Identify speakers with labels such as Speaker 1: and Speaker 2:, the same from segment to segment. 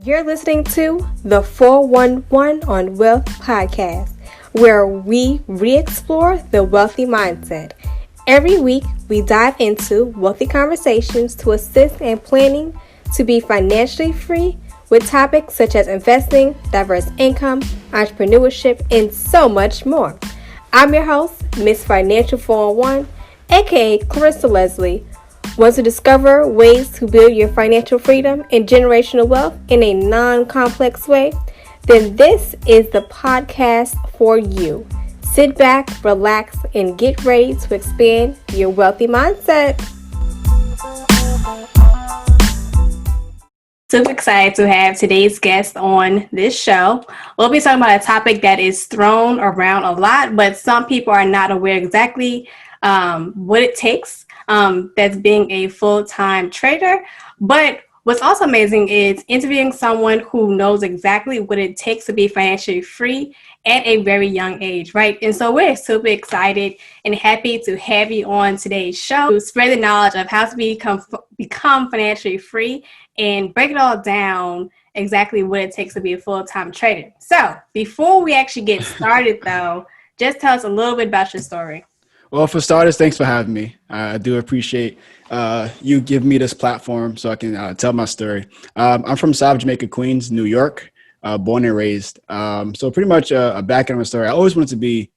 Speaker 1: You're listening to the 411 on Wealth podcast, where we re-explore the wealthy mindset. Every week, we dive into wealthy conversations to assist in planning to be financially free with topics such as investing, diverse income, entrepreneurship, and so much more. I'm your host, Miss Financial 411, aka Clarissa Leslie. Want to discover ways to build your financial freedom and generational wealth in a non-complex way? Then this is the podcast for you. Sit back, relax, and get ready to expand your wealthy mindset. Super excited to have today's guest on this show. We'll be talking about a topic that is thrown around a lot, but some people are not aware exactly what it takes. That's being a full-time trader. But what's also amazing is interviewing someone who knows exactly what it takes to be financially free at a very young age, right? And so we're super excited and happy to have you on today's show to spread the knowledge of how to become financially free and break it all down exactly what it takes to be a full-time trader. So before we actually get started, though, just tell us a little bit about your story.
Speaker 2: Well, for starters, thanks for having me. I do appreciate you giving me this platform so I can tell my story. I'm from South Jamaica, Queens, New York, born and raised. So pretty much a background of my story. I always wanted to be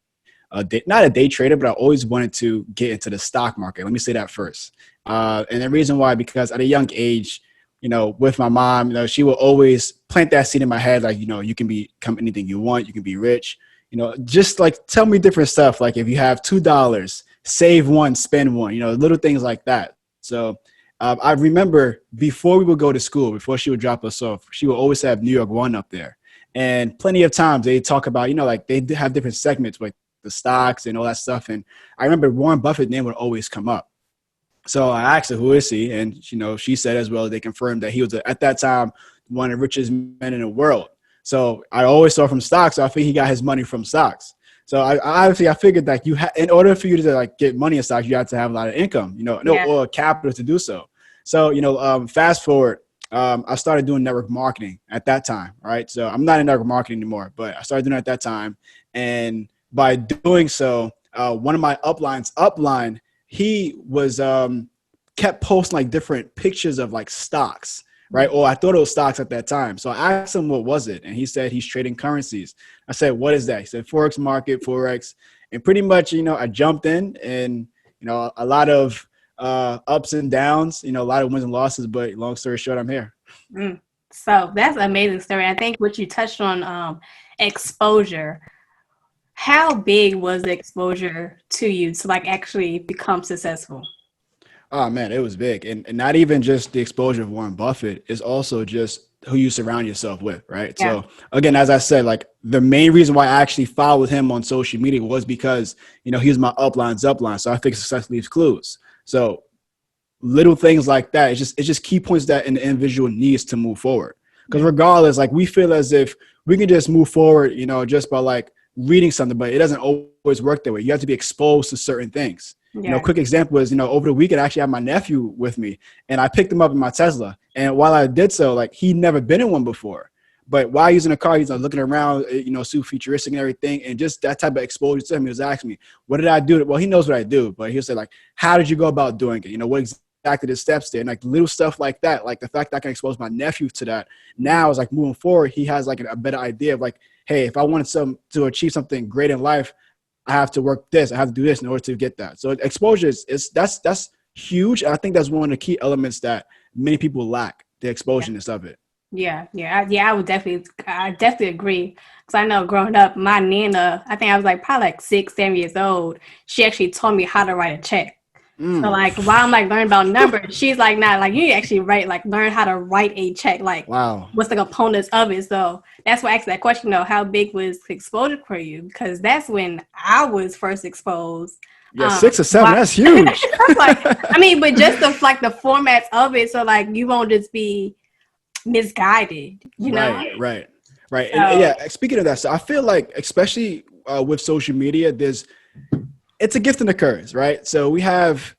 Speaker 2: not a day trader, but I always wanted to get into the stock market. Let me say that first. And the reason why, because at a young age, with my mom, she will always plant that seed in my head, like, you can become anything you want, you can be rich. Just like tell me different stuff. Like if you have $2, save one, spend one, little things like that. So I remember before we would go to school, before she would drop us off, she would always have New York One up there. And plenty of times they talk about, like they have different segments, like the stocks and all that stuff. And I remember Warren Buffett's name would always come up. So I asked her, who is he? And, she said as well, they confirmed that he was at that time, one of the richest men in the world. So I always saw from stocks. So I think he got his money from stocks. So I figured that in order for you to get money in stocks, you have to have a lot of income, or capital to do so. So, fast forward, I started doing network marketing at that time. Right. So I'm not in network marketing anymore, but I started doing it at that time. And by doing so, one of my upline, he was kept posting different pictures of stocks. Right. Or I thought it was stocks at that time. So I asked him, what was it? And he said he's trading currencies. I said, what is that? He said, Forex market, Forex. And pretty much, I jumped in and, a lot of ups and downs, a lot of wins and losses. But long story short, I'm here.
Speaker 1: So that's an amazing story. I think what you touched on, exposure. How big was the exposure to you to actually become successful?
Speaker 2: Oh, man, it was big. And not even just the exposure of Warren Buffett, is also just who you surround yourself with, right? Yeah. So, again, as I said, the main reason why I actually followed him on social media was because, he was my upline. So I think success leaves clues. So little things like that, it's just key points that an individual needs to move forward. Because regardless, we feel as if we can just move forward, just by reading something, but it doesn't always work that way. You have to be exposed to certain things. Yeah. Quick example is, over the weekend, I actually had my nephew with me and I picked him up in my Tesla. And while I did so, he'd never been in one before. But while he's in the car, he's looking around, super futuristic and everything. And just that type of exposure to him, he was asking me, what did I do? Well, he knows what I do, but he'll say how did you go about doing it? What exactly the steps there? And little stuff like that, the fact that I can expose my nephew to that now is moving forward. He has a better idea of hey, if I wanted to achieve something great in life, I have to work this. I have to do this in order to get that. So exposure that's huge. I think that's one of the key elements that many people lack, the exposureness of it.
Speaker 1: Yeah. I definitely agree. Because I know growing up, my Nana, I think I was probably 6, 7 years old. She actually taught me how to write a check. So while I'm learning about numbers, she's nah, you actually learn how to write a check.
Speaker 2: Wow.
Speaker 1: What's the components of it? So that's why I asked that question though, how big was exposure for you? Because that's when I was first exposed.
Speaker 2: Yeah, 6 or 7, that's huge.
Speaker 1: But just the formats of it, so you won't just be misguided, know?
Speaker 2: Right. So, and yeah, speaking of that, so I feel especially with social media, it's a gift and a curse, right? So we have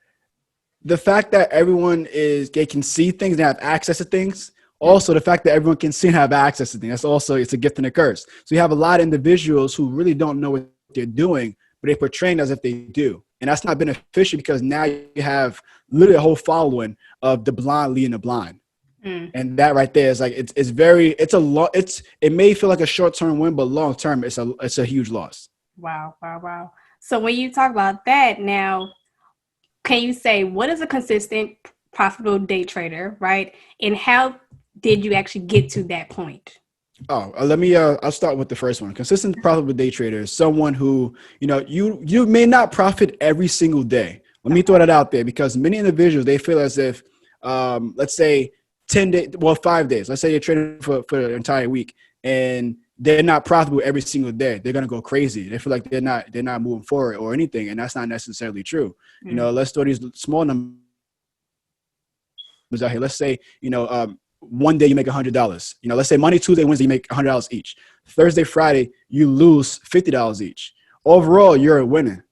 Speaker 2: the fact that they can see things, they have access to things, Also, the fact that everyone can see and have access to things, that's also, it's a gift and a curse. So you have a lot of individuals who really don't know what they're doing, but they portray as if they do. And that's not beneficial because now you have literally a whole following of the blind leading the blind. And that right there is like, it may feel like a short-term win, but long-term, it's a huge loss.
Speaker 1: Wow. So when you talk about that now, can you say what is a consistent, profitable day trader, right? And how did you actually get to that point?
Speaker 2: I'll start with the first one. Consistent, profitable day trader is someone who, you may not profit every single day. Let me throw that out there because many individuals, they feel as if, let's say 5 days. Let's say you're trading for the entire week and they're not profitable every single day. They're going to go crazy. They feel like they're not moving forward or anything. And that's not necessarily true. Let's throw these small numbers out here. Let's say, one day you make $100. Let's say Monday, Tuesday, Wednesday, you make $100 each. Thursday, Friday, you lose $50 each. Overall, you're a winner.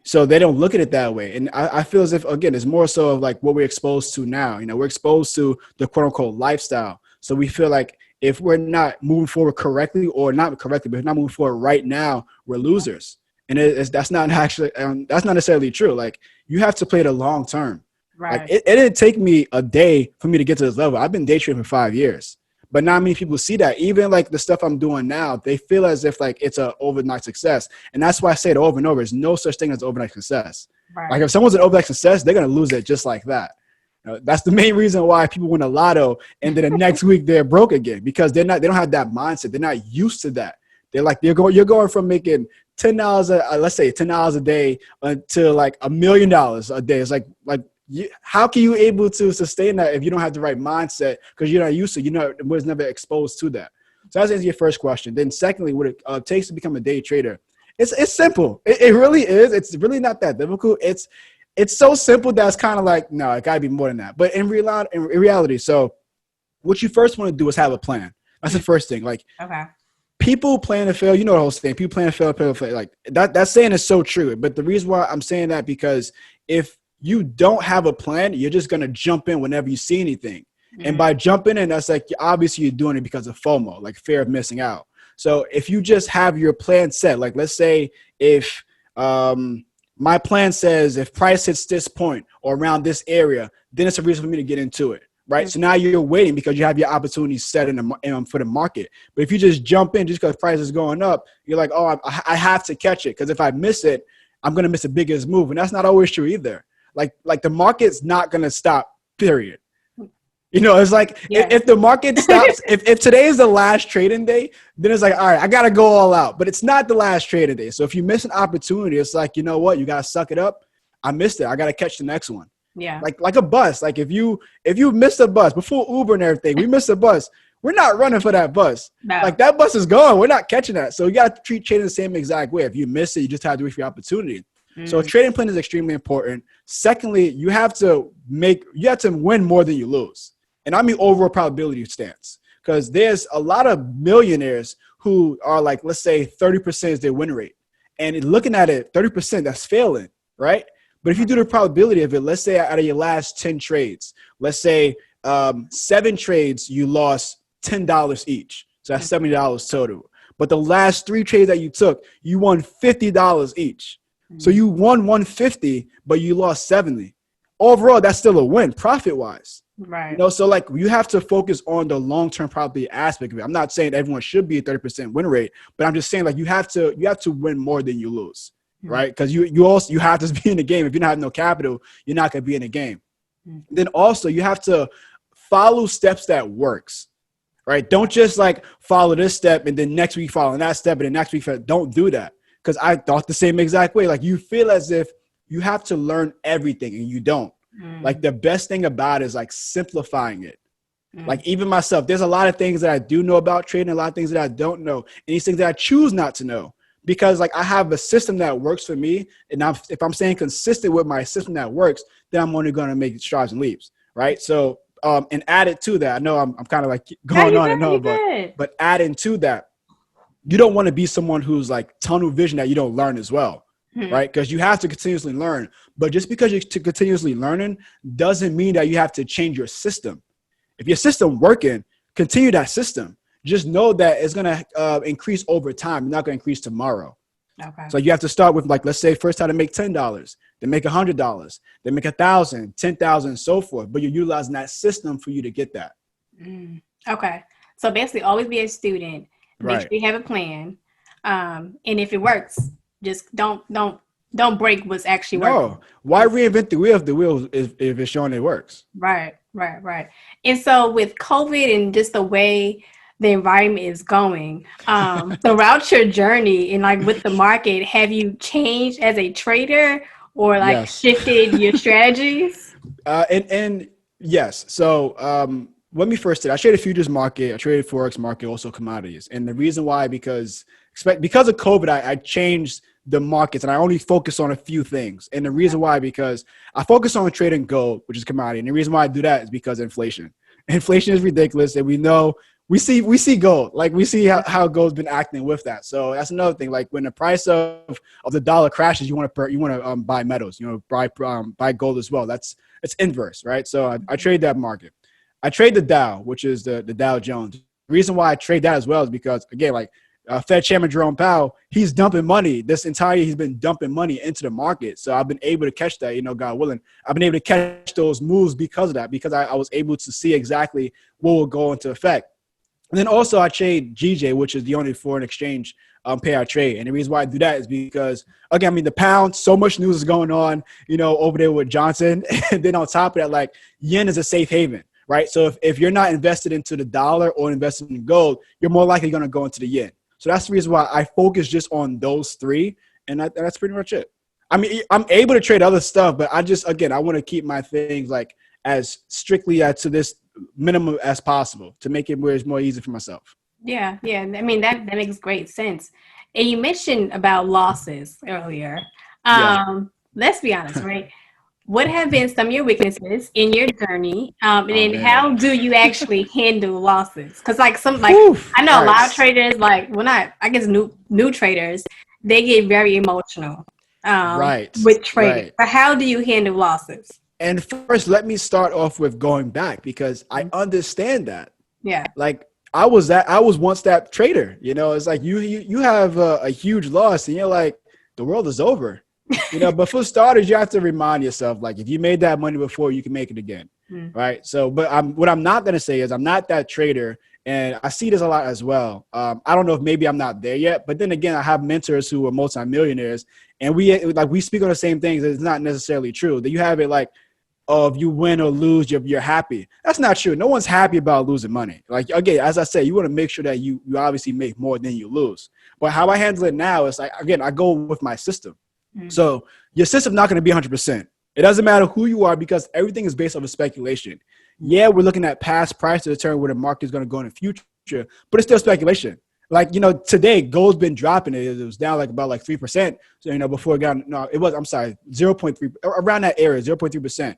Speaker 2: So they don't look at it that way. And I feel as if, again, it's more so of like what we're exposed to now. We're exposed to the quote unquote lifestyle. So we feel like if we're not moving forward correctly or not correctly, but if we're not moving forward right now, we're losers. And that's not necessarily true. Like you have to play the long term.
Speaker 1: Right.
Speaker 2: Like, it didn't take me a day for me to get to this level. I've been day trading for 5 years, but not many people see that. Even like the stuff I'm doing now, they feel as if like it's an overnight success. And that's why I say it over and over. There's no such thing as overnight success.
Speaker 1: Right.
Speaker 2: Like if someone's an overnight success, they're going to lose it just like that. That's the main reason why people win a lotto and then the next week they're broke again because they don't have that mindset. They're not used to that. You're going from making $10, let's say $10 a day to like $1 million a day. It's like, how can you able to sustain that if you don't have the right mindset because you're not used to, was never exposed to that. So that's your first question. Then secondly, what it takes to become a day trader, it's simple. It really is. It's really not that difficult. It's so simple that it's kind of like, no, it gotta be more than that. But in reality, so what you first want to do is have a plan. That's the first thing. Like,
Speaker 1: okay.
Speaker 2: People plan to fail. The whole thing. People plan to fail. Like that saying is so true. But the reason why I'm saying that because if you don't have a plan, you're just going to jump in whenever you see anything. And by jumping in, that's like, obviously you're doing it because of FOMO, like fear of missing out. So if you just have your plan set, like let's say if my plan says if price hits this point or around this area, then it's a reason for me to get into it. Right. So now you're waiting because you have your opportunities set for the market. But if you just jump in just because price is going up, you're like, oh, I have to catch it because if I miss it, I'm going to miss the biggest move. And that's not always true either. Like the market's not going to stop, period. It's like if the market stops, if today is the last trading day, then it's like, all right, I got to go all out. But it's not the last trading day. So if you miss an opportunity, it's like, you know what? You got to suck it up. I missed it. I got to catch the next one.
Speaker 1: Yeah.
Speaker 2: Like a bus. Like if you missed a bus before Uber and everything, we missed a bus. We're not running for that bus. No. Like that bus is gone. We're not catching that. So you got to treat trading the same exact way. If you miss it, you just have to wait for your opportunity. So a trading plan is extremely important. Secondly, you have to win more than you lose. And I mean overall probability stance. Because there's a lot of millionaires who are like, let's say 30% is their win rate. And looking at it, 30%, that's failing, right? But if you do the probability of it, let's say out of your last 10 trades, let's say 7 trades, you lost $10 each. So that's $70 total. But the last 3 trades that you took, you won $50 each. So you won 150, but you lost 70. Overall, that's still a win profit-wise.
Speaker 1: Right.
Speaker 2: So like you have to focus on the long-term probability aspect of it. I'm not saying everyone should be a 30% win rate, but I'm just saying like you have to win more than you lose. Right. Because you have to be in the game. If you don't have no capital, you're not going to be in the game. Then also you have to follow steps that works. Right. Don't just like follow this step and then next week follow that step and then next week. Don't do that. Because I thought the same exact way. Like you feel as if you have to learn everything and you don't. Like the best thing about it is like simplifying it. Like even myself, there's a lot of things that I do know about trading, a lot of things that I don't know. And these things that I choose not to know. Because like I have a system that works for me. And if I'm staying consistent with my system that works, then I'm only going to make strides and leaps. Right. So and added to that, I know I'm kind of like going on and on, but adding to that, you don't want to be someone who's like tunnel vision that you don't learn as well. Right. Because you have to continuously learn. But just because you're continuously learning doesn't mean that you have to change your system. If your system working, continue that system. Just know that it's going to increase over time. You're not going to increase tomorrow.
Speaker 3: Okay.
Speaker 2: So you have to start with, like, let's say first time to make $10, then make $100, then make 1,000, 10,000, and so forth. But you're utilizing that system for you to get that.
Speaker 3: Okay. So basically always be a student. Make sure you have a plan. And if it works, just don't break what's actually working.
Speaker 2: No. Why reinvent the wheel if it's showing it works?
Speaker 3: Right. And so with COVID and just the way the environment is going, throughout your journey and like with the market, have you changed as a trader or like
Speaker 2: Yes.
Speaker 3: shifted your strategies?
Speaker 2: And yes. So when we first did, I traded futures market, I traded forex market, also commodities. And the reason why, because of COVID, I changed the markets and I only focus on a few things. And the reason why, because I focus on trading gold, which is commodity. And the reason why I do that is because inflation is ridiculous. And we know, we see gold, like we see how gold's been acting with that. So that's another thing. Like when the price of the dollar crashes, you want to buy metals, buy gold as well. It's inverse, right? So I trade that market. I trade the Dow, which is the Dow Jones. The reason why I trade that as well is because, again, like Fed Chairman Jerome Powell, he's dumping money. This entire year, he's been dumping money into the market. So I've been able to catch that, God willing. I've been able to catch those moves because of that, because I was able to see exactly what will go into effect. And then also I trade GJ, which is the only foreign exchange pair I trade. And the reason why I do that is because, again, I mean, the pound, so much news is going on, over there with Johnson. And then on top of that, like, yen is a safe haven, right? So if you're not invested into the dollar or invested in gold, you're more likely going to go into the yen. So that's the reason why I focus just on those three. And that's pretty much it. I mean, I'm able to trade other stuff, but I want to keep my things like as strictly to this minimum as possible to make it where it's more easy for myself.
Speaker 3: Yeah. I mean, that makes great sense. And you mentioned about losses earlier. Let's be honest, right? What have been some of your weaknesses in your journey? And then how do you actually handle losses? Because I know a lot of traders, I guess new traders, they get very emotional with trading.
Speaker 2: Right.
Speaker 3: But how do you handle losses?
Speaker 2: And first, let me start off with going back, because I understand that.
Speaker 3: Yeah.
Speaker 2: Like I was once that trader, it's like you have a huge loss and you're like, the world is over. But for starters, you have to remind yourself, like, if you made that money before, you can make it again. Right. So, but what I'm not going to say is I'm not that trader. And I see this a lot as well. I don't know if maybe I'm not there yet, but then again, I have mentors who are multimillionaires and we speak on the same things. It's not necessarily true that you have it like, oh, if you win or lose, you're happy. That's not true. No one's happy about losing money. Like, again, as I said, you want to make sure that you obviously make more than you lose. But how I handle it now is, like, again, I go with my system. So your system's not going to be 100%. It doesn't matter who you are, because everything is based off of speculation. Yeah, we're looking at past price to determine where the market is going to go in the future, but it's still speculation. Like, today gold's been dropping. It was down about 3%. So, before it got, no, it was, I'm sorry, 0.3, around that area, 0.3%.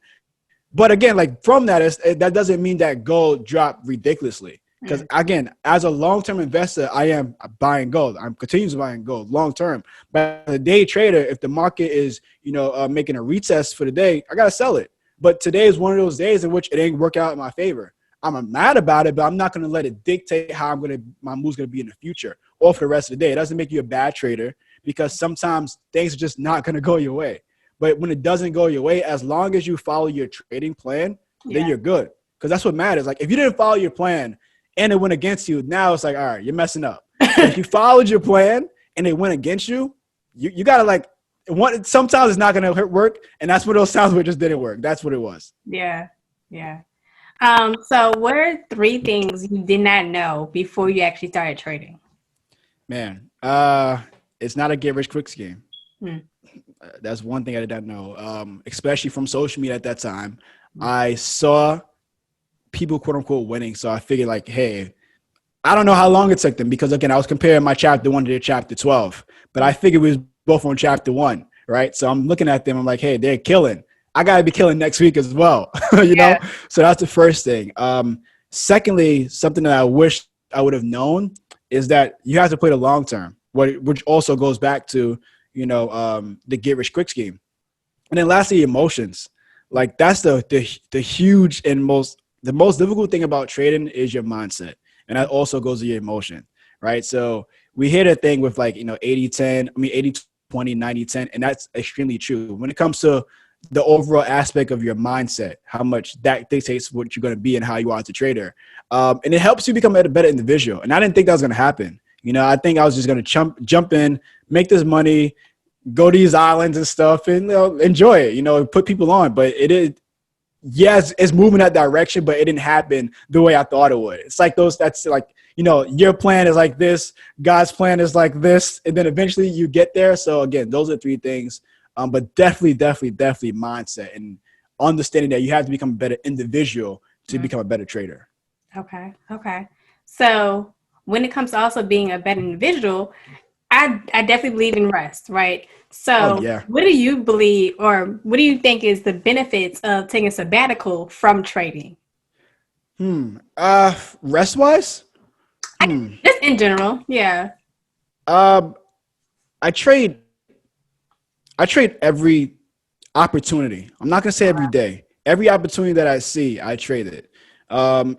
Speaker 2: But again, like, from that, that doesn't mean that gold dropped ridiculously. Because again, as a long-term investor, I am buying gold. I'm continuing buying gold long-term. But as a day trader, if the market is, making a retest for the day, I got to sell it. But today is one of those days in which it ain't work out in my favor. I'm mad about it, but I'm not going to let it dictate how my move's going to be in the future or for the rest of the day. It doesn't make you a bad trader, because sometimes things are just not going to go your way. But when it doesn't go your way, as long as you follow your trading plan, then you're good. Because that's what matters. Like, if you didn't follow your plan and it went against you, now it's like, all right, you're messing up. If you followed your plan and it went against you, you got to sometimes it's not going to work. And that's what those sounds where it just didn't work. That's what it was.
Speaker 3: Yeah. So what are 3 things you did not know before you actually started trading?
Speaker 2: Man, it's not a get rich quick scheme. That's one thing I did not know, especially from social media at that time. I saw people, quote unquote, winning. So I figured, like, hey, I don't know how long it took them, because, again, I was comparing my chapter 1 to their chapter 12, but I figured we was both on chapter 1, right? So I'm looking at them. I'm like, hey, they're killing. I got to be killing next week as well, know? So that's the first thing. Secondly, something that I wish I would have known is that you have to play the long term, which also goes back to, the get rich quick scheme. And then lastly, emotions. Like, that's the huge and most the most difficult thing about trading is your mindset. And that also goes to your emotion, right? So we hear the thing with like, 80-10, 80-20, 90-10, and that's extremely true. When it comes to the overall aspect of your mindset, how much that dictates what you're going to be and how you are as a trader. And it helps you become a better individual. And I didn't think that was going to happen. I think I was just going to jump in, make this money, go to these islands and stuff and enjoy it, put people on. But it is, yes, it's moving that direction, but it didn't happen the way I thought it would. It's like that's like, your plan is like this, God's plan is like this, and then eventually you get there. So again, those are three things. But definitely mindset and understanding that you have to become a better individual to become a better trader.
Speaker 3: Okay. So when it comes to also being a better individual, I definitely believe in rest, right? So what do you believe, or what do you think is the benefits of taking a sabbatical from trading?
Speaker 2: Rest wise?
Speaker 3: Just in general, yeah.
Speaker 2: I trade every opportunity. I'm not going to say every day. Every opportunity that I see, I trade it.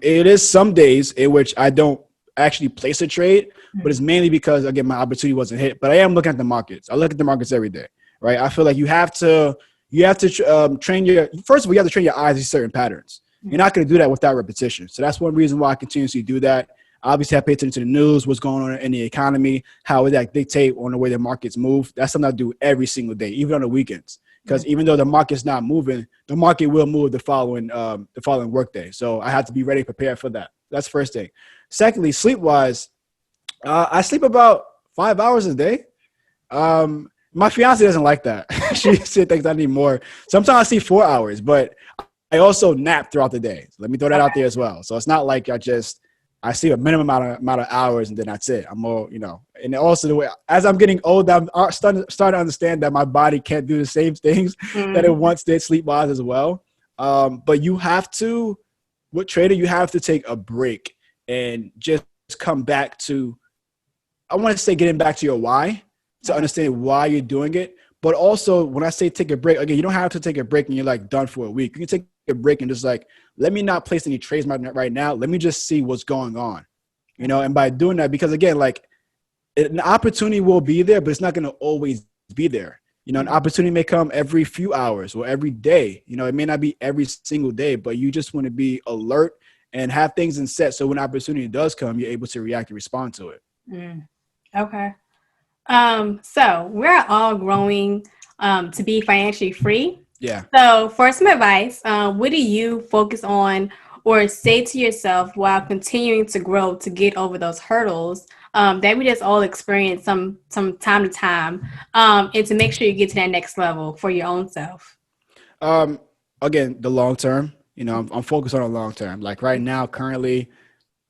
Speaker 2: It is some days in which I don't actually place a trade, but it's mainly because, again, my opportunity wasn't hit. But I am looking at the markets. I look at the markets every day, right? I feel like you have to train first of all, you have to train your eyes to certain patterns. You're not going to do that without repetition. So that's one reason why I continuously do that. Obviously, I pay attention to the news, what's going on in the economy, how would that dictate on the way the markets move. That's something I do every single day, even on the weekends. Because even though the market's not moving, the market will move the following workday. So I have to be ready, prepared for that. That's the first thing. Secondly, sleep-wise, I sleep about 5 hours a day. My fiance doesn't like that. She thinks I need more. Sometimes I sleep 4 hours, but I also nap throughout the day. So let me throw that out there as well. So it's not like I sleep a minimum amount of hours and then that's it. I'm more, and also the way, as I'm getting older, I'm starting to understand that my body can't do the same things that it once did sleep-wise as well. But you have to, with trader, you have to take a break and just come back to, I want to say getting back to your why, to understand why you're doing it. But also when I say take a break, again, you don't have to take a break and you're like done for a week. You can take a break and just like, let me not place any trades right now. Let me just see what's going on, and by doing that, because again, like an opportunity will be there, but it's not going to always be there. An opportunity may come every few hours or every day. It may not be every single day, but you just want to be alert and have things in set. So when opportunity does come, you're able to react and respond to it.
Speaker 3: Okay. So we're all growing to be financially free.
Speaker 2: Yeah.
Speaker 3: So for some advice, what do you focus on or say to yourself while continuing to grow to get over those hurdles that we just all experience some time to time, and to make sure you get to that next level for your own self?
Speaker 2: Again, the long term, I'm focused on the long term. Like right now, currently,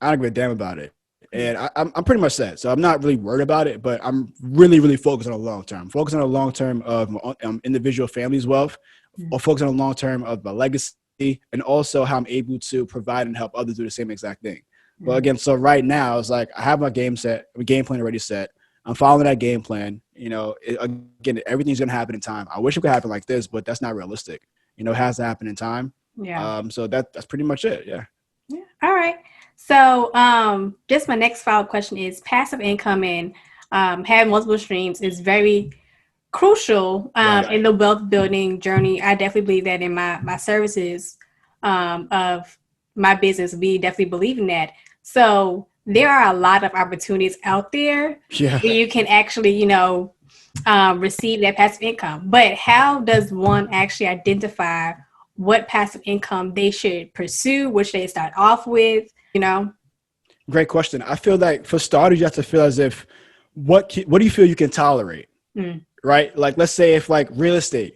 Speaker 2: I don't give a damn about it. And I'm pretty much set. So I'm not really worried about it, but I'm really, really focused on the long term. Focus on the long term of individual family's wealth, or focus on the long term of my legacy, and also how I'm able to provide and help others do the same exact thing. But again, so right now, it's like I have my game plan already set. I'm following that game plan. Again, everything's going to happen in time. I wish it could happen like this, but that's not realistic. It has to happen in time.
Speaker 3: Yeah.
Speaker 2: So that's pretty much it. Yeah.
Speaker 3: Yeah. All right. So just my next follow-up question is passive income and having multiple streams is very crucial in the wealth building journey. I definitely believe that in my services of my business, we definitely believe in that. So there are a lot of opportunities out there where you can actually, receive that passive income. But how does one actually identify what passive income they should pursue, which they start off with,
Speaker 2: Great question. I feel like for starters, you have to feel as if, what do you feel you can tolerate? Right? Like, let's say if like real estate,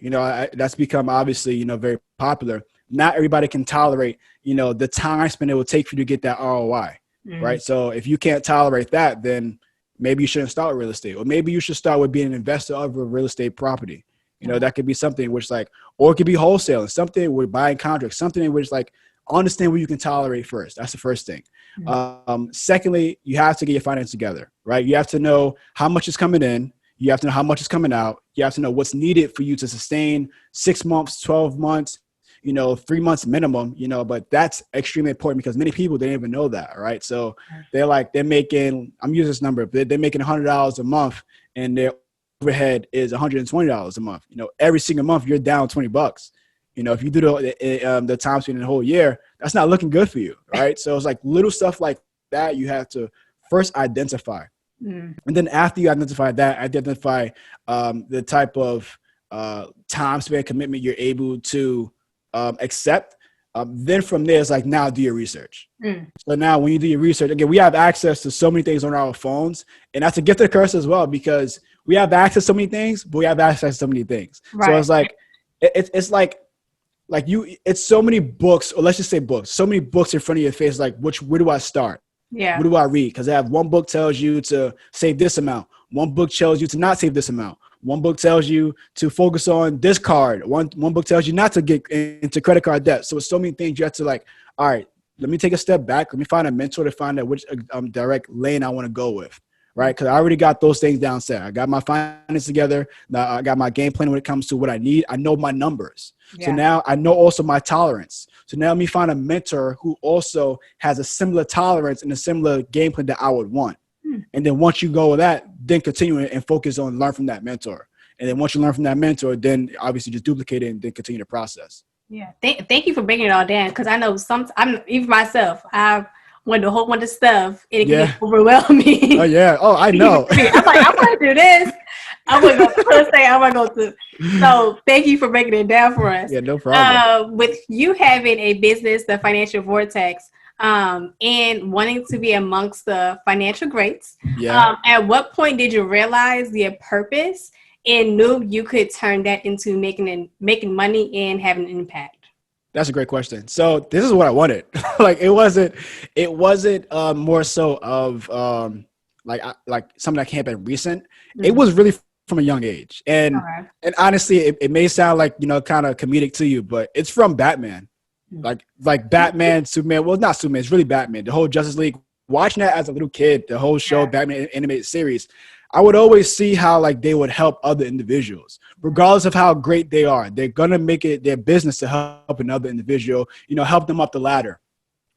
Speaker 2: that's become obviously, very popular. Not everybody can tolerate, the time spent it will take for you to get that ROI. Right? So if you can't tolerate that, then maybe you shouldn't start with real estate, or maybe you should start with being an investor of a real estate property. That could be something which or it could be wholesaling, something with buying contracts, something in which understand what you can tolerate first. That's the first thing. Secondly, you have to get your finances together, right? You have to know how much is coming in. You have to know how much is coming out. You have to know what's needed for you to sustain 6 months, 12 months, 3 months minimum, but that's extremely important because many people didn't even know that. Right. So they're making, I'm using this number, but they're making $100 a month and their overhead is $120 a month. Every single month you're down $20. If you do the time spent in the whole year, that's not looking good for you. Right. So it's like little stuff like that you have to first identify. And then after you identify that, identify the type of time spent commitment you're able to accept. Then from there, it's like, now do your research. So now when you do your research, again, we have access to so many things on our phones, and that's a gift and a curse as well, because we have access to so many things, but we have access to so many things. Right. So it's like, it's like it's so many books, or let's just say books, so many books in front of your face. Like, where do I start? Yeah. What do I read? Because I have one book tells you to save this amount. One book tells you to not save this amount. One book tells you to focus on this card. One book tells you not to get into credit card debt. So it's so many things you have to like, all right, let me take a step back. Let me find a mentor to find out which direct lane I want to go with. Right. Because I already got those things down set. I got my finances together. Now I got my game plan when it comes to what I need. I know my numbers. Yeah. So now I know also my tolerance. So now let me find a mentor who also has a similar tolerance and a similar game plan that I would want. And then once you go with that, then continue and focus on learn from that mentor. And then once you learn from that mentor, then obviously just duplicate it and then continue the process.
Speaker 3: Yeah. Thank you for breaking it all down. Because I know even myself, I've went a whole bunch of stuff and it can get overwhelming.
Speaker 2: Oh, yeah. Oh, I know.
Speaker 3: I'm like, I want to do this. I want to go to real estate. I want to go to. So thank you for breaking it down for us.
Speaker 2: Yeah, no problem.
Speaker 3: With you having a business, the Financial Vortex, and wanting to be amongst the financial greats, at what point did you realize your purpose and knew you could turn that into making money and having an impact?
Speaker 2: That's a great question. So this is what I wanted. Like it wasn't more so of like something that came up recent. Mm-hmm. It was really from a young age. And honestly, it may sound like, kind of comedic to you, but it's from Batman. Like Batman, Superman. Well, not Superman. It's really Batman. The whole Justice League. Watching that as a little kid, the whole show, Batman animated series, I would always see how like they would help other individuals, regardless of how great they are. They're gonna make it their business to help another individual, help them up the ladder.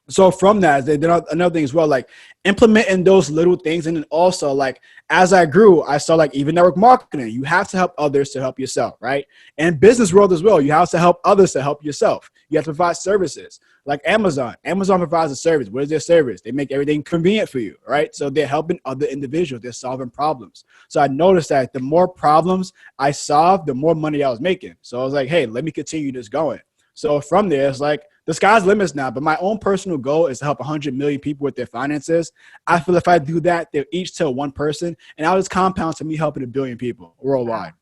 Speaker 2: So from that, another thing as well, like implementing those little things. And then also like, as I grew, I saw like even network marketing, you have to help others to help yourself, right? And business world as well, you have to help others to help yourself. You have to provide services like Amazon. Amazon provides a service. What is their service? They make everything convenient for you, right? So they're helping other individuals. They're solving problems. So I noticed that the more problems I solved, the more money I was making. So I was like, hey, let me continue this going. So from there, it's like the sky's the limits now. But my own personal goal is to help 100 million people with their finances. I feel if I do that, they'll each tell one person, and I'll just compound to me helping 1 billion people worldwide.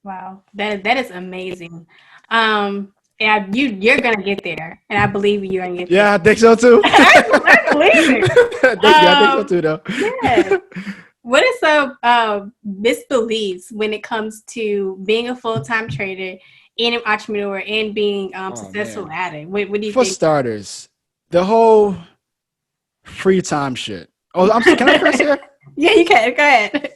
Speaker 3: Wow, that is amazing. And you're gonna get there, and I believe you're gonna get there.
Speaker 2: Yeah, I think so too.
Speaker 3: I believe it.
Speaker 2: I think so too, though.
Speaker 3: Yeah. What is some misbeliefs when it comes to being a full-time trader and an entrepreneur and being successful at it? What do you think?
Speaker 2: For starters, the whole free time shit. Oh, can I curse here?
Speaker 3: Yeah, you can. Go ahead.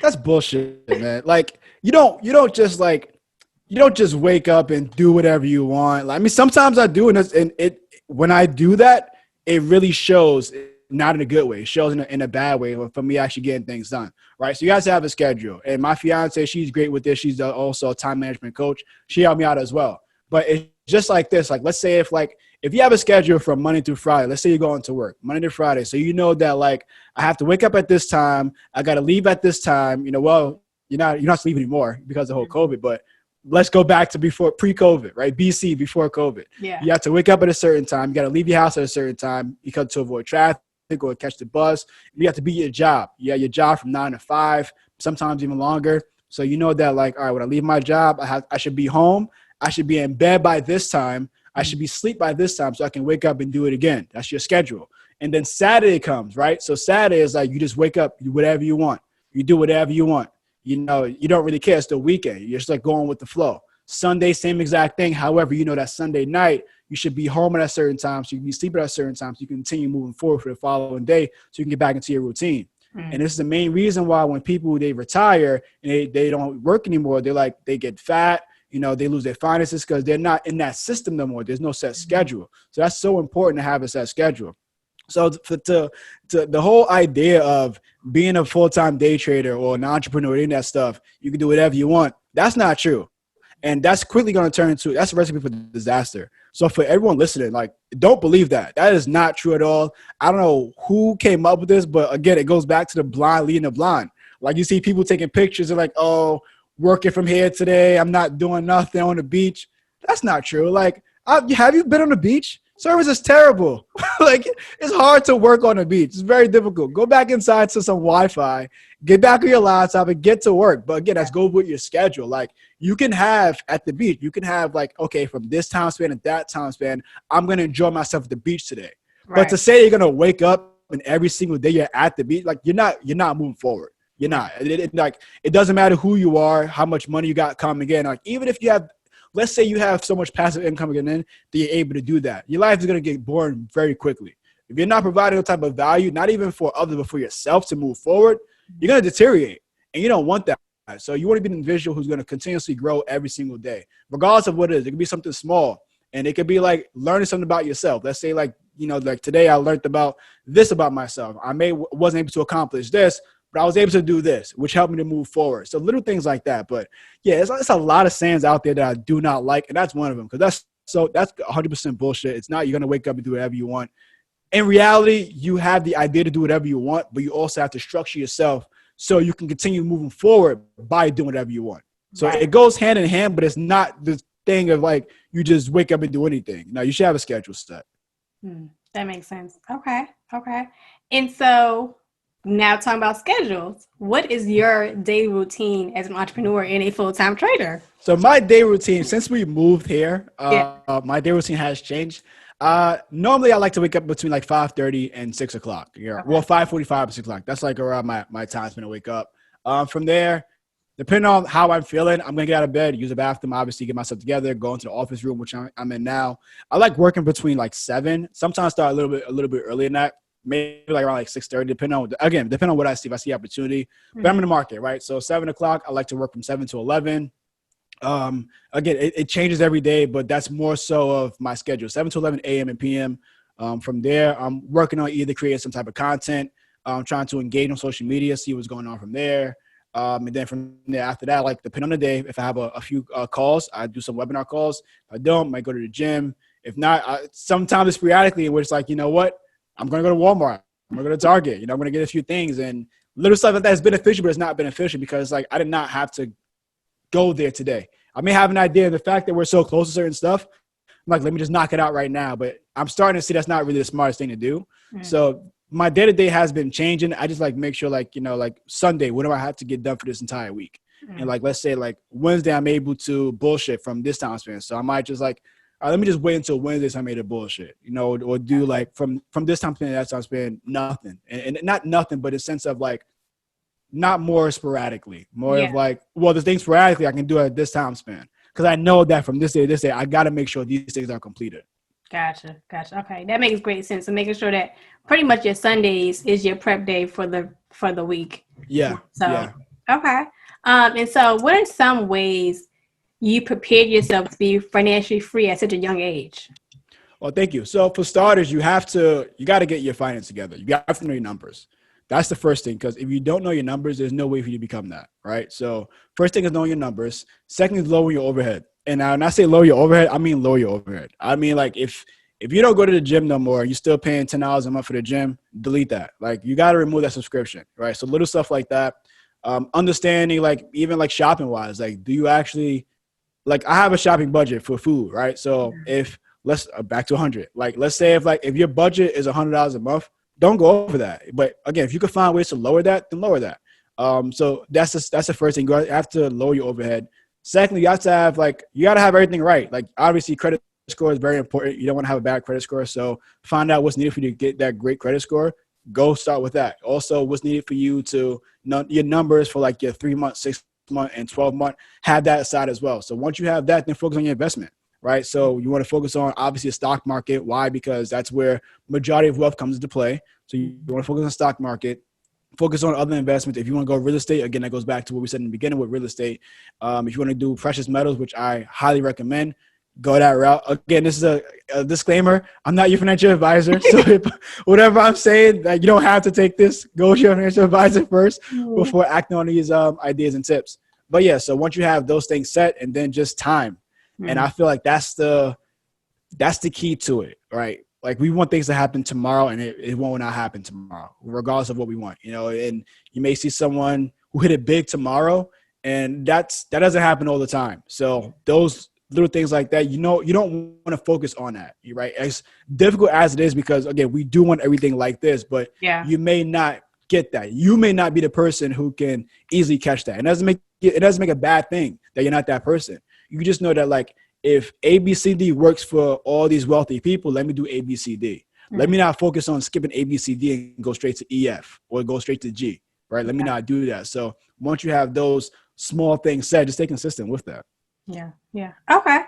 Speaker 2: That's bullshit, man. Like you don't just wake up and do whatever you want. Like, I mean, sometimes I do, and when I do that, it really shows. Not in a good way. It shows in a bad way for me actually getting things done, right? So you guys have a schedule. And my fiance, she's great with this. She's also a time management coach. She helped me out as well. But it's just like this. Like, let's say if you have a schedule from Monday through Friday, let's say you're going to work Monday to Friday. So you know that like I have to wake up at this time. I got to leave at this time. Well, you're not leaving anymore because of the whole COVID, but let's go back to pre-COVID, right? BC, before COVID. Yeah. You have to wake up at a certain time. You got to leave your house at a certain time because to avoid traffic or catch the bus. You have to be at your job. You have your job from 9 to 5, sometimes even longer. So you know that like, all right, when I leave my job, I should be home. I should be in bed by this time. I should be asleep by this time so I can wake up and do it again. That's your schedule. And then Saturday comes, right? So Saturday is like you just wake up, you do whatever you want. You do whatever you want. You don't really care. It's the weekend. You're just like going with the flow. Sunday, same exact thing. However, that Sunday night, you should be home at a certain time. So you can be sleeping at a certain time. So you can continue moving forward for the following day. So you can get back into your routine. Mm. And this is the main reason why when people, they retire and they don't work anymore, they get fat, they lose their finances because they're not in that system no more. There's no set schedule. So that's so important to have a set schedule. So to the whole idea of being a full-time day trader or an entrepreneur, any of that stuff, you can do whatever you want. That's not true. And that's quickly going to turn into, that's a recipe for disaster. So for everyone listening, like, don't believe that. That is not true at all. I don't know who came up with this, but again, it goes back to the blind leading the blind. Like, you see people taking pictures and like, oh, working from here today, I'm not doing nothing on the beach. That's not true. Like, have you been on the beach? Service is terrible. Like, it's hard to work on the beach. It's very difficult. Go back inside to some Wi-Fi, get back on your laptop and get to work. But again, that's go with your schedule. Like, you can have at the beach, you can have like, okay, from this time span and that time span, I'm going to enjoy myself at the beach today. Right. But to say you're going to wake up and every single day you're at the beach, like, you're not moving forward. You're not. It doesn't matter who you are, how much money you got coming in. Like, even if you have, let's say you have so much passive income coming in that you're able to do that, your life is going to get boring very quickly. If you're not providing no type of value, not even for others, but for yourself to move forward, you're going to deteriorate, and you don't want that. So you want to be an individual who's going to continuously grow every single day, regardless of what it is. It could be something small, and it could be like learning something about yourself. Let's say like today I learned about this about myself. I wasn't able to accomplish this, but I was able to do this, which helped me to move forward. So little things like that. But yeah, it's a lot of sayings out there that I do not like. And that's one of them, because that's 100% bullshit. It's not, you're going to wake up and do whatever you want. In reality, you have the idea to do whatever you want, but you also have to structure yourself so you can continue moving forward by doing whatever you want. So It goes hand in hand, but it's not this thing of like, you just wake up and do anything. No, you should have a schedule set.
Speaker 3: That makes sense. Okay. And so, now talking about schedules, what is your day routine as an entrepreneur and a full-time trader?
Speaker 2: So my day routine, since we moved here, my day routine has changed. Normally I like to wake up between like 5:30 and 6 o'clock. Yeah. Okay. Well, 5:45 to 6 o'clock. That's like around my time spent to wake up. From there, depending on how I'm feeling, I'm going to get out of bed, use the bathroom, obviously get myself together, go into the office room, which I'm in now. I like working between like 7, sometimes start a little bit earlier than that. Maybe like around like 6:30, depending on what I see. If I see opportunity, but I'm in the market, right? So 7 o'clock, I like to work from 7 to 11. Again, it changes every day, but that's more so of my schedule, 7 to 11 a.m. and p.m. From there, I'm working on either creating some type of content, trying to engage on social media, see what's going on from there. And then from there, after that, like depending on the day, if I have a few calls, I do some webinar calls. If I don't, I might go to the gym. If not, sometimes it's periodically, where it's like, you know what? I'm going to go to Walmart. I'm going to go to Target. I'm going to get a few things, and little stuff like that is beneficial, but it's not beneficial because like I did not have to go there today. I may have an idea of the fact that we're so close to certain stuff. I'm like, let me just knock it out right now. But I'm starting to see that's not really the smartest thing to do. So my day-to-day has been changing. I just like make sure like Sunday, what do I have to get done for this entire week? And like, let's say like Wednesday, I'm able to bullshit from this time span. So I might just like, let me just wait until Wednesday so I made a bullshit, or do like from this time span to that time span, nothing. And not nothing, but a sense of like, not more sporadically, more of like, well, the things sporadically I can do at this time span. Because I know that from this day to this day, I got to make sure these things are completed. Gotcha.
Speaker 3: Okay. That makes great sense. So making sure that pretty much your Sundays is your prep day for the week.
Speaker 2: Yeah.
Speaker 3: So,
Speaker 2: yeah.
Speaker 3: Okay. And so what are some ways you prepared yourself to be financially free at such a young age?
Speaker 2: Well, thank you. So for starters, you got to get your finance together. You got to know your numbers. That's the first thing, because if you don't know your numbers, there's no way for you to become that, right? So first thing is knowing your numbers. Second is lower your overhead. And when I say lower your overhead, I mean lower your overhead. I mean, like if you don't go to the gym no more, you're still paying $10 a month for the gym, delete that. Like you got to remove that subscription, right? So little stuff like that. Understanding like even like shopping wise, like do you actually, like I have a shopping budget for food, right? So if let's back to 100, like let's say if your budget is $100 a month, don't go over that. But again, if you can find ways to lower that, then lower that. So that's the first thing. You have to lower your overhead. Secondly, you got to have everything right. Like obviously credit score is very important. You don't want to have a bad credit score. So find out what's needed for you to get that great credit score. Go start with that. Also, what's needed for you to know your numbers for like your 3 month, 6 month, and 12 month, have that aside as well. So once you have that, then focus on your investment. Right. So you want to focus on obviously the stock market. Why? Because that's where majority of wealth comes into play. So you want to focus on the stock market. focus on other investments. If you want to go real estate, again, that goes back to what we said in the beginning with real estate. If you want to do precious metals, which I highly recommend, go that route. Again, this is a disclaimer. I'm not your financial advisor. So if, whatever I'm saying, you don't have to take this. Go with your financial advisor first before acting on these ideas and tips. But yeah, so once you have those things set, and then just time. And I feel like that's the key to it, right? Like we want things to happen tomorrow, and it won't not happen tomorrow, regardless of what we want, and you may see someone who hit it big tomorrow, and that doesn't happen all the time. So those little things like that, you don't want to focus on that, right? As difficult as it is, because again, we do want everything like this, but you may not get that. You may not be the person who can easily catch that. And it doesn't make a bad thing that you're not that person. You just know that, like, if ABCD works for all these wealthy people, let me do ABCD. Let me not focus on skipping ABCD and go straight to EF or go straight to G, right? Let me not do that. So once you have those small things set, just stay consistent with that.
Speaker 3: Yeah. Okay.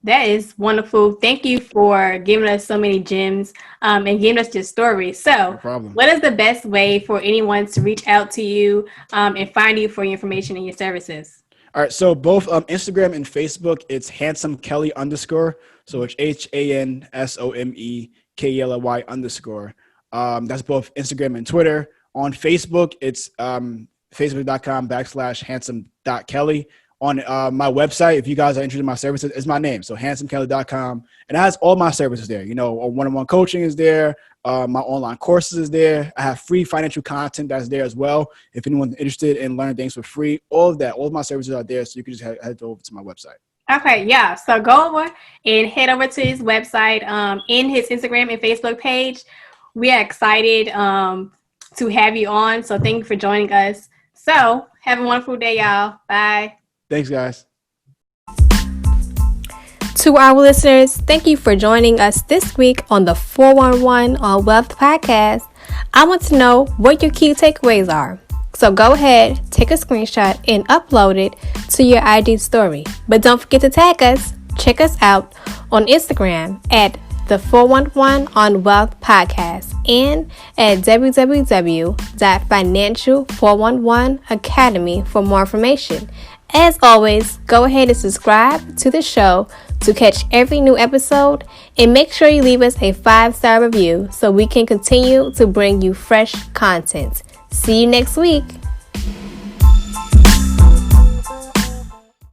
Speaker 3: That is wonderful. Thank you for giving us so many gems and giving us your story. So
Speaker 2: No problem.
Speaker 3: What is the best way for anyone to reach out to you and find you for your information and your services?
Speaker 2: All right, so both Instagram and Facebook, it's Hansome Kelly _. So it's HANSOMEKELLY _. That's both Instagram and Twitter. On Facebook, it's facebook.com/handsome.kelly. On my website, if you guys are interested in my services, it's my name. So hansomekelly.com. And it has all my services there. One-on-one coaching is there. My online courses is there. I have free financial content that's there as well. If anyone's interested in learning things for free, all of that, all of my services are there. So you can just head over to my website.
Speaker 3: Okay, yeah. So go over and head over to his website, in his Instagram and Facebook page. We are excited to have you on. So thank you for joining us. So have a wonderful day, y'all. Bye.
Speaker 2: Thanks, guys.
Speaker 1: To our listeners, thank you for joining us this week on the 411 on Wealth podcast. I want to know what your key takeaways are. So go ahead, take a screenshot and upload it to your IG story. But don't forget to tag us. Check us out on Instagram at the 411 on Wealth podcast and at www.financial411academy for more information. As always, go ahead and subscribe to the show to catch every new episode, and make sure you leave us a 5-star review so we can continue to bring you fresh content. See you next week.